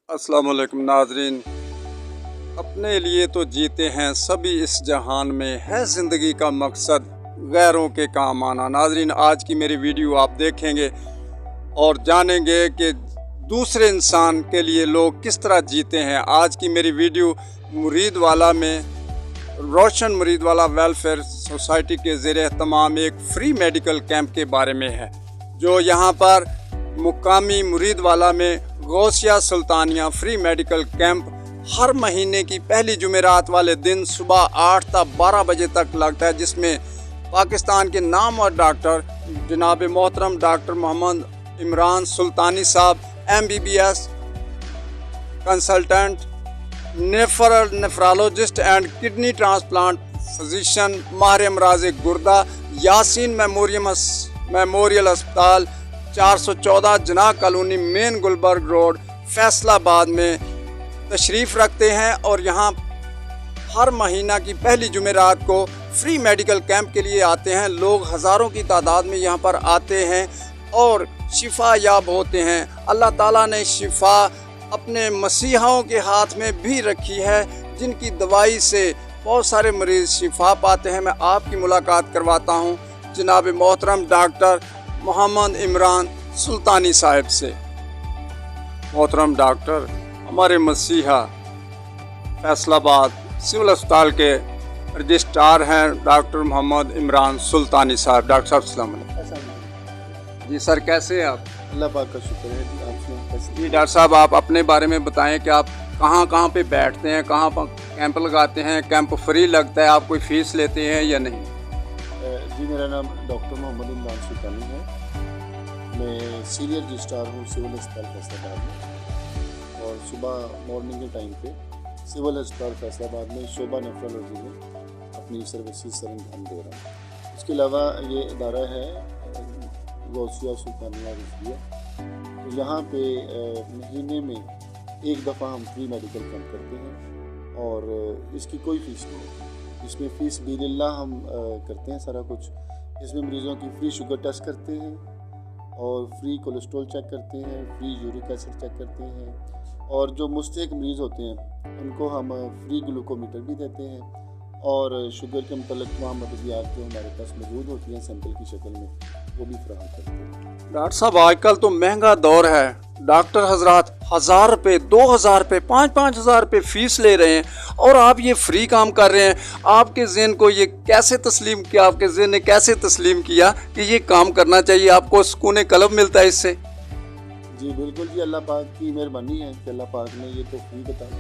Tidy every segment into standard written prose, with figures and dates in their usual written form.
अस्सलाम वालेकुम नाजरीन। अपने लिए तो जीते हैं सभी इस जहान में, है ज़िंदगी का मकसद गैरों के काम आना। नाजरीन, आज की मेरी वीडियो आप देखेंगे और जानेंगे कि दूसरे इंसान के लिए लोग किस तरह जीते हैं। आज की मेरी वीडियो मुरीदवाला में रोशन मुरीदवाला वेलफेयर सोसाइटी के ज़रिए तमाम एक फ्री मेडिकल कैंप के बारे में है, जो यहाँ पर मुकामी मुरीदवाला में Ghausia Sultania free medical camp हर महीने की पहली जुमेरात वाले दिन सुबह 8 से 12 बजे तक लगता है, जिसमें पाकिस्तान के नामवर डॉक्टर जनाब मोहतरम डॉक्टर मोहम्मद इमरान सुल्तानी साहब MBBS consultant, nephrologist and kidney transplant physician, माहिर अमराज गुर्दा, यासीन मेमोरियल अस्पताल 414 Jinnah colony main Gulberg road Faisalabad में तशरीफ़ रखते हैं और यहाँ हर महीना की पहली जुमेरात को फ्री मेडिकल कैंप के लिए आते हैं। लोग हज़ारों की तादाद में यहाँ पर आते हैं और शिफा याब होते हैं। अल्लाह ताला ने शिफा अपने मसीहाओं के हाथ में भी रखी है, जिनकी दवाई से बहुत सारे मरीज़ शिफा पाते हैं। मैं आपकी मुलाकात करवाता हूँ जनाब मोहतरम डॉक्टर मोहम्मद इमरान सुल्तानी साहब से। मोहतरम डॉक्टर, हमारे मसीहा फैसलाबाद सिविल अस्पताल के रजिस्ट्रार हैं डॉक्टर मोहम्मद इमरान सुल्तानी साहब। डॉक्टर साहब अस्सलाम वालेकुम। जी सर, कैसे हैं आप? अल्लाह पाक का शुक्र है। आप जी डॉक्टर साहब, आप अपने बारे में बताएं कि आप कहाँ कहाँ पे बैठते हैं, कहाँ पर कैंप लगाते हैं? कैंप फ्री लगता है, आप कोई फ़ीस लेते हैं या नहीं? जी, मेरा नाम डॉक्टर मोहम्मद इमरान सुल्तानी है। मैं सीनियर रजिस्ट्रार हूँ सिविल अस्पताल फैसलाबाद में, और सुबह मॉर्निंग के टाइम पे सिविल अस्पताल फैसलाबाद में शोभा नेफ्रोलॉजी में अपनी सर्विसेज सर अंजाम दे रहा हूँ। इसके अलावा ये इदारा है गौसिया सुल्तानिया रिजविया, तो यहाँ पे महीने में एक दफ़ा हम फ्री मेडिकल कैंप करते हैं और इसकी कोई फ़ीस नहीं है। इसमें फ़ीस बिल्लाह हम करते हैं सारा कुछ। इसमें मरीज़ों की फ्री शुगर टेस्ट करते हैं और फ्री कोलेस्ट्रॉल चेक करते हैं, फ्री यूरिक एसिड चेक करते हैं, और जो मुस्तहिक मरीज़ होते हैं उनको हम फ्री ग्लूकोमीटर भी देते हैं, और शुगर के मतलब तमाम मददियात जो हमारे पास मौजूद होती हैं सैंपल की शक्ल में, वो भी फराहम करते हैं। डॉक्टर साहब, आजकल तो महंगा दौर है, डॉक्टर हजरात 1000 रुपये, 2000 रुपये, 5-5 हज़ार रुपये फ़ीस ले रहे हैं और आप ये फ्री काम कर रहे हैं। आपके ज़हन को ये कैसे तस्लीम किया, आपके ज़हन ने कैसे तस्लीम किया कि ये काम करना चाहिए? आपको सुकून कल्ब मिलता है इससे? जी बिल्कुल जी, अल्लाह पाक की मेहरबानी है कि अल्लाह पाक ने ये तौफीक बताई,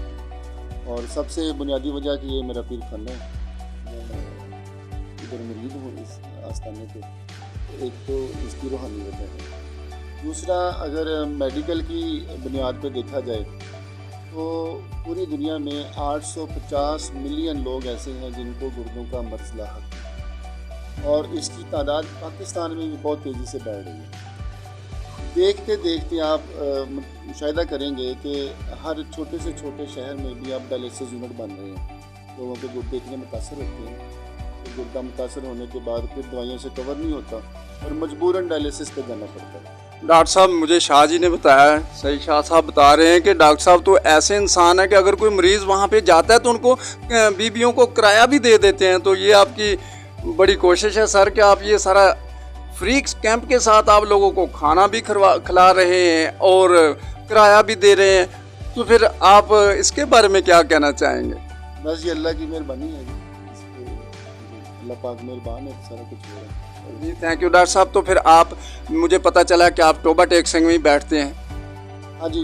और सबसे बुनियादी वजह कि ये मेरा पीर खाना है। मैं इधर मुरीद हूँ इस आस्थाने पे, एक तो इसकी रूहानी वजह है। दूसरा, अगर मेडिकल की बुनियाद पे देखा जाए तो पूरी दुनिया में 850 मिलियन लोग ऐसे हैं जिनको गुर्दों का मर्ज़ लाहक है, और इसकी तादाद पाकिस्तान में भी बहुत तेज़ी से बढ़ रही है। देखते देखते आप मुशाहिदा करेंगे कि हर छोटे से छोटे शहर में भी अब डायलिसिस यूनिट बन रहे हैं। लोगों के गुर्दे इतने मुतासर होते हैं, तो गुर्दा मुतासर होने के बाद फिर दवाइयों से कवर नहीं होता और मजबूरन डायलिसिस पे जाना पड़ता है। डॉक्टर साहब, मुझे शाह जी ने बताया है, सही शाह साहब बता रहे हैं कि डॉक्टर साहब तो ऐसे इंसान है कि अगर कोई मरीज़ वहाँ पे जाता है तो उनको बीबियों को किराया भी दे देते हैं। तो ये आपकी बड़ी कोशिश है सर कि आप ये सारा फ्री कैंप के साथ आप लोगों को खाना भी खिला रहे हैं और किराया भी दे रहे हैं, तो फिर आप इसके बारे में क्या कहना चाहेंगे? बस ये अल्लाह की मेहरबानी है, अल्लाह पाक मेहरबान है, सारा कुछ हो रहा है। जी थैंक यू डॉक्टर साहब। तो फिर आप, मुझे पता चला कि आप टोबा टेक सिंह में ही बैठते हैं। हाँ जी,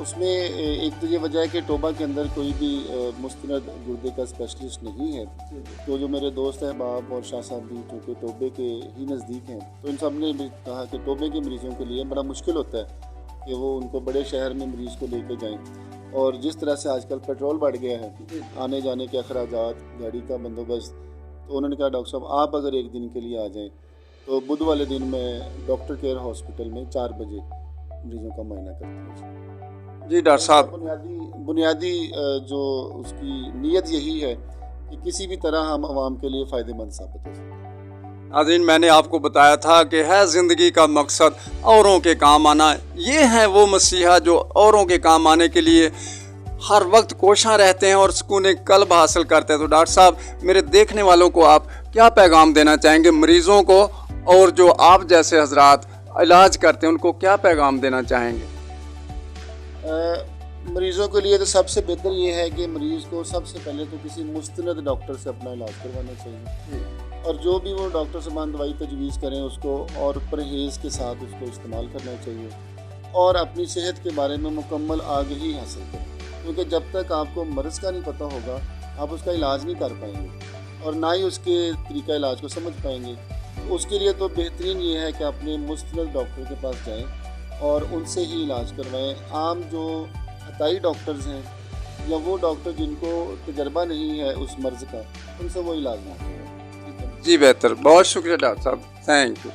उसमें एक तो ये वजह है कि टोबा के अंदर कोई भी मुस्तनद गुर्दे का स्पेशलिस्ट नहीं है, तो जो मेरे दोस्त अहबाब और शाह साहब भी चूँकि टोबे के ही नज़दीक हैं, तो इन सब ने भी कहा कि टोबे के मरीज़ों के लिए बड़ा मुश्किल होता है कि वो उनको बड़े शहर में मरीज़ को लेके जाएं, और जिस तरह से आजकल पेट्रोल बढ़ गया है, आने जाने के अखराजात, गाड़ी का बंदोबस्त, तो उन्होंने कहा डॉक्टर साहब आप अगर एक दिन के लिए आ जाएँ तो बुध वाले दिन मैं डॉक्टर केयर हॉस्पिटल में 4 बजे मरीज़ों का मुआयना करता हूँ। जी डॉक्टर साहब, बुनियादी जो उसकी नीयत यही है कि किसी भी तरह हम आवाम के लिए फ़ायदेमंद साबित हो सकें। नाज़रीन, मैंने आपको बताया था कि है ज़िंदगी का मकसद औरों के काम आना। ये है वो मसीहा जो औरों के काम आने के लिए हर वक्त कोशां रहते हैं और सुकून कल्ब हासिल करते हैं। तो डॉक्टर साहब, मेरे देखने वालों को आप क्या पैगाम देना चाहेंगे, मरीज़ों को और जो आप जैसे हजरात इलाज करते हैं उनको क्या पैगाम देना चाहेंगे? मरीज़ों के लिए तो सबसे बेहतर ये है कि मरीज़ को सबसे पहले तो किसी मुस्तनद डॉक्टर से अपना इलाज करवाना चाहिए, और जो भी वो डॉक्टर सामान दवाई तजवीज़ करें उसको और परहेज़ के साथ उसको इस्तेमाल करना चाहिए, और अपनी सेहत के बारे में मुकम्मल आगाही हासिल करें, क्योंकि जब तक आपको मर्ज़ का नहीं पता होगा आप उसका इलाज नहीं कर पाएंगे और ना ही उसके तरीका इलाज को समझ पाएंगे। तो उसके लिए तो बेहतरीन ये है कि अपने मुस्तनद डॉक्टर के पास जाएँ और उनसे ही इलाज करवाएँ। आम जो हताई डॉक्टर्स हैं या वो डॉक्टर जिनको तजर्बा नहीं है उस मर्ज़ का, उनसे वो इलाज ना करें। जी बेहतर, बहुत शुक्रिया डॉक्टर साहब, थैंक यू।